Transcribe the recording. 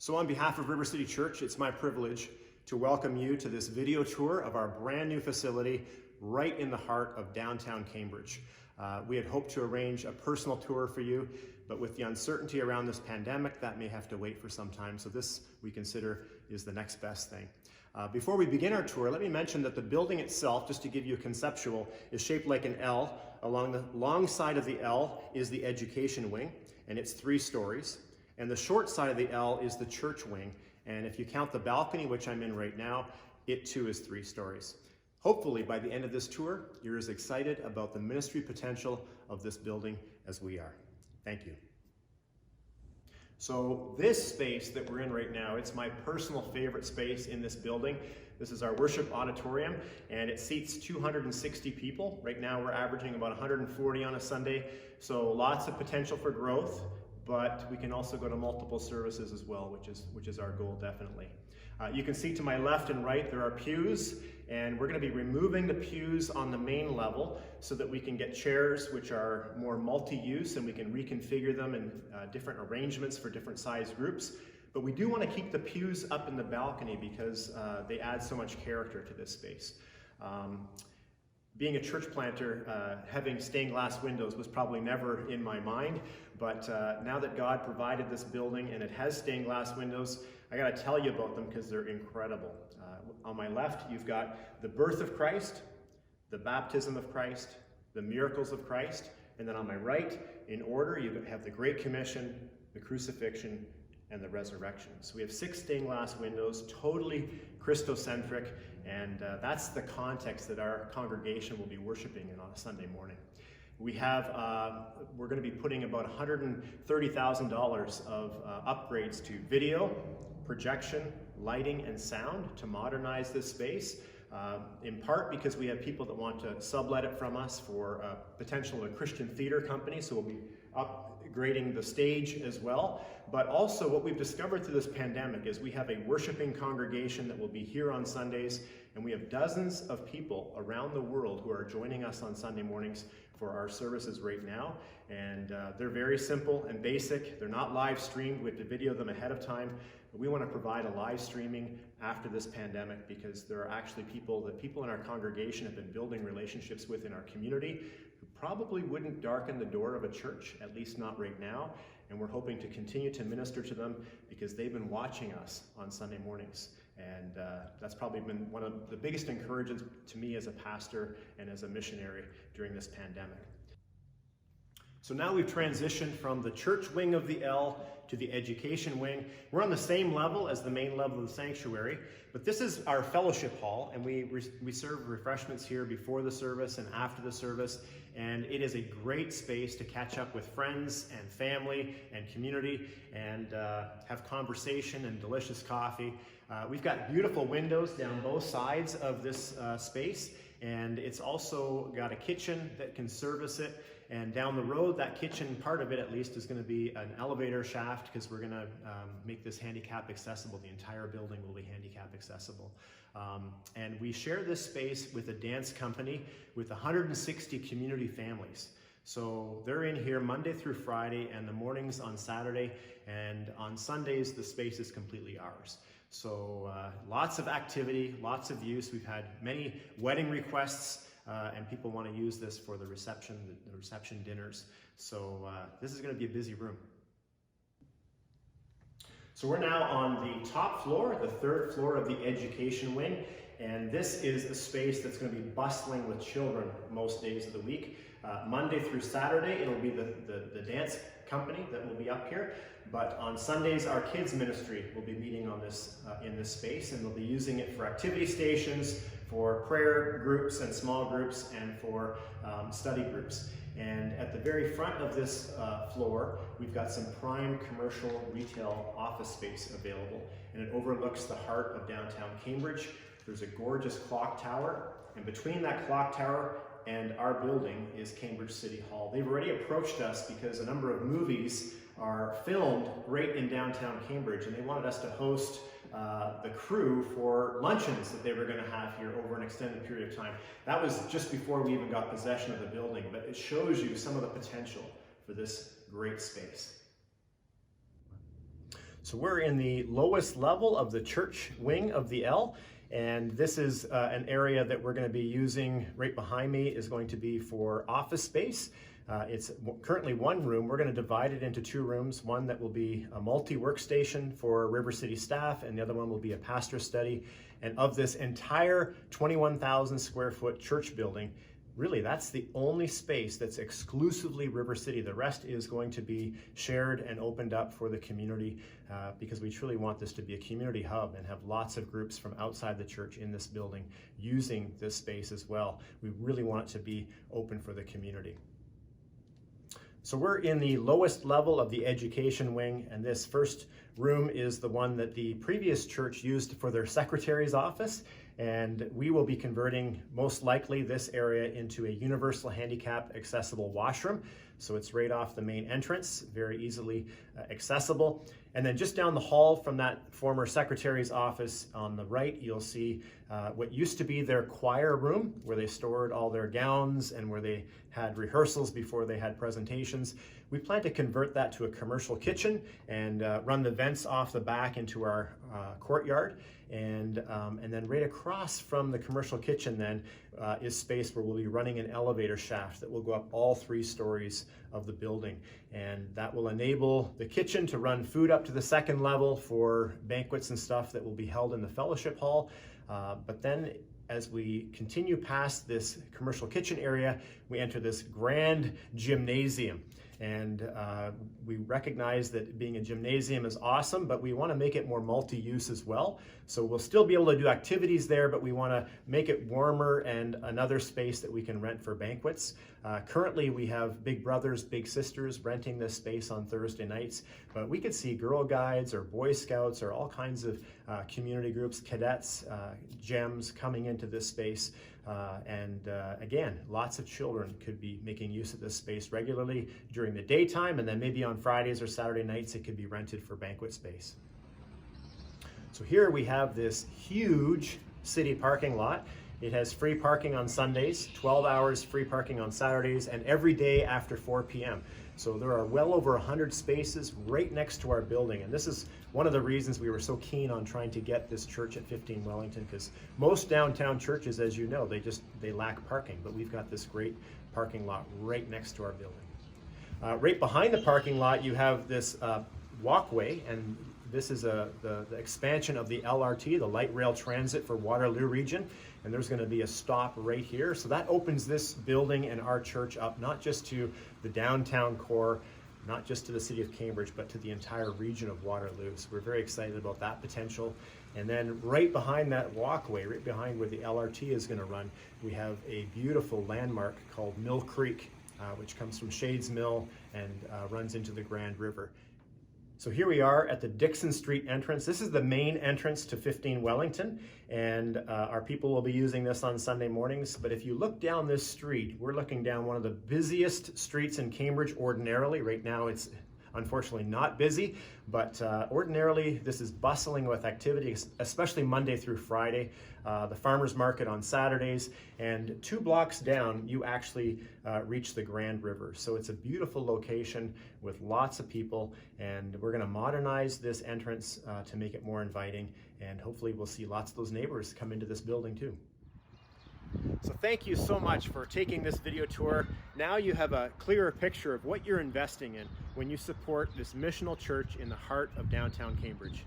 So on behalf of River City Church, it's my privilege to welcome you to this video tour of our brand new facility right in the heart of downtown Cambridge. We had hoped to arrange a personal tour for you, but with the uncertainty around this pandemic, that may have to wait for some time. So this, we consider, is the next best thing. Before we begin our tour, let me mention that the building itself, just to give you a conceptual, is shaped like an L. Along the long side of the L is the education wing, and it's 3 stories. And the short side of the L is the church wing. And if you count the balcony, which I'm in right now, it too is 3 stories. Hopefully, by the end of this tour, you're as excited about the ministry potential of this building as we are. Thank you. So this space that we're in right now, it's my personal favorite space in this building. This is our worship auditorium, and it seats 260 people. Right now, we're averaging about 140 on a Sunday, so lots of potential for growth. But we can also go to multiple services as well, which is our goal, definitely. You can see to my left and right there are pews, and we're going to be removing the pews on the main level so that we can get chairs which are more multi-use, and we can reconfigure them in different arrangements for different size groups. But we do want to keep the pews up in the balcony because they add so much character to this space. Being a church planter, having stained glass windows was probably never in my mind, but now that God provided this building and it has stained glass windows, I gotta tell you about them because they're incredible. On my left, you've got the birth of Christ, the baptism of Christ, the miracles of Christ, and then on my right, in order, you have the Great Commission, the crucifixion, and the resurrection. So we have 6 stained glass windows, totally Christocentric, and that's the context that our congregation will be worshiping in on a Sunday morning. We have, we're going to be putting about $130,000 of upgrades to video, projection, lighting, and sound to modernize this space. In part because we have people that want to sublet it from us for potential a Christian theater company, so we'll be upgrading the stage as well. But also what we've discovered through this pandemic is we have a worshiping congregation that will be here on Sundays, and we have dozens of people around the world who are joining us on Sunday mornings for our services right now. And they're very simple and basic. They're not live streamed. We have to video them ahead of time. But we want to provide a live streaming after this pandemic because there are actually people in our congregation have been building relationships with in our community who probably wouldn't darken the door of a church, at least not right now. And we're hoping to continue to minister to them because they've been watching us on Sunday mornings. And that's probably been one of the biggest encouragements to me as a pastor and as a missionary during this pandemic. So now we've transitioned from the church wing of the L to the education wing. We're on the same level as the main level of the sanctuary, but this is our fellowship hall, and we serve refreshments here before the service and after the service, and it is a great space to catch up with friends and family and community and have conversation and delicious coffee. We've got beautiful windows down both sides of this space, and it's also got a kitchen that can service it. And down the road, that kitchen part of it at least is going to be an elevator shaft because we're going to make this handicap accessible. The entire building will be handicap accessible. And we share this space with a dance company with 160 community families. So they're in here Monday through Friday and the mornings on Saturday, and on Sundays the space is completely ours. So lots of activity, lots of use. We've had many wedding requests and people want to use this for the reception dinners. So this is going to be a busy room. So we're now on the top floor, the 3rd floor of the education wing, and this is a space that's going to be bustling with children most days of the week. Monday through Saturday, it'll be the dance company that will be up here, but on Sundays, our kids ministry will be meeting on this in this space, and they'll be using it for activity stations, for prayer groups and small groups, and for study groups. And at the very front of this floor, we've got some prime commercial retail office space available, and it overlooks the heart of downtown Cambridge. There's a gorgeous clock tower, and between that clock tower and our building is Cambridge City Hall. They've already approached us because a number of movies are filmed right in downtown Cambridge, and they wanted us to host the crew for luncheons that they were going to have here over an extended period of time. That was just before we even got possession of the building, but it shows you some of the potential for this great space. So we're in the lowest level of the church wing of the L, and this is an area that we're going to be using. Right behind me is going to be for office space. It's currently one room. We're going to divide it into two rooms, one that will be a multi-workstation for River City staff, and the other one will be a pastor study. And of this entire 21,000 square foot church building, really, that's the only space that's exclusively River City. The rest is going to be shared and opened up for the community because we truly want this to be a community hub and have lots of groups from outside the church in this building using this space as well. We really want it to be open for the community. So we're in the lowest level of the education wing, and this first room is the one that the previous church used for their secretary's office. And we will be converting, most likely, this area into a universal handicap accessible washroom. So it's right off the main entrance, very easily accessible. And then just down the hall from that former secretary's office on the right, you'll see what used to be their choir room, where they stored all their gowns and where they had rehearsals before they had presentations. We plan to convert that to a commercial kitchen and run the vents off the back into our courtyard. And then right across from the commercial kitchen then is space where we'll be running an elevator shaft that will go up all 3 stories of the building. And that will enable the kitchen to run food up to the 2nd level for banquets and stuff that will be held in the fellowship hall. But then as we continue past this commercial kitchen area, we enter this grand gymnasium. And we recognize that being a gymnasium is awesome, but we want to make it more multi-use as well. So we'll still be able to do activities there, but we want to make it warmer and another space that we can rent for banquets. Currently, we have Big Brothers, Big Sisters renting this space on Thursday nights, but we could see Girl Guides or Boy Scouts or all kinds of community groups, cadets, GEMS coming into this space. Again, lots of children could be making use of this space regularly during the daytime, and then maybe on Fridays or Saturday nights it could be rented for banquet space. So here we have this huge city parking lot. It has free parking on Sundays, 12 hours free parking on Saturdays, and every day after 4 p.m. So there are well over 100 spaces right next to our building, and this is one of the reasons we were so keen on trying to get this church at 15 Wellington, because most downtown churches, as you know, they lack parking, but we've got this great parking lot right next to our building. Right behind the parking lot, you have this walkway, and this is the expansion of the LRT, the light rail transit for Waterloo region, and there's going to be a stop right here. So that opens this building and our church up, not just to the downtown core, not just to the city of Cambridge, but to the entire region of Waterloo. So we're very excited about that potential. And then right behind that walkway, right behind where the LRT is going to run, we have a beautiful landmark called Mill Creek, which comes from Shades Mill and runs into the Grand River. So here we are at the Dixon Street entrance. This is the main entrance to 15 Wellington, and our people will be using this on Sunday mornings. But if you look down this street, we're looking down one of the busiest streets in Cambridge ordinarily. Right now it's unfortunately not busy, but ordinarily this is bustling with activity, especially Monday through Friday. The farmers market on Saturdays, and 2 blocks down you actually reach the Grand River. So it's a beautiful location with lots of people, and we're going to modernize this entrance to make it more inviting, and hopefully we'll see lots of those neighbors come into this building too. So thank you so much for taking this video tour. Now you have a clearer picture of what you're investing in when you support this missional church in the heart of downtown Cambridge.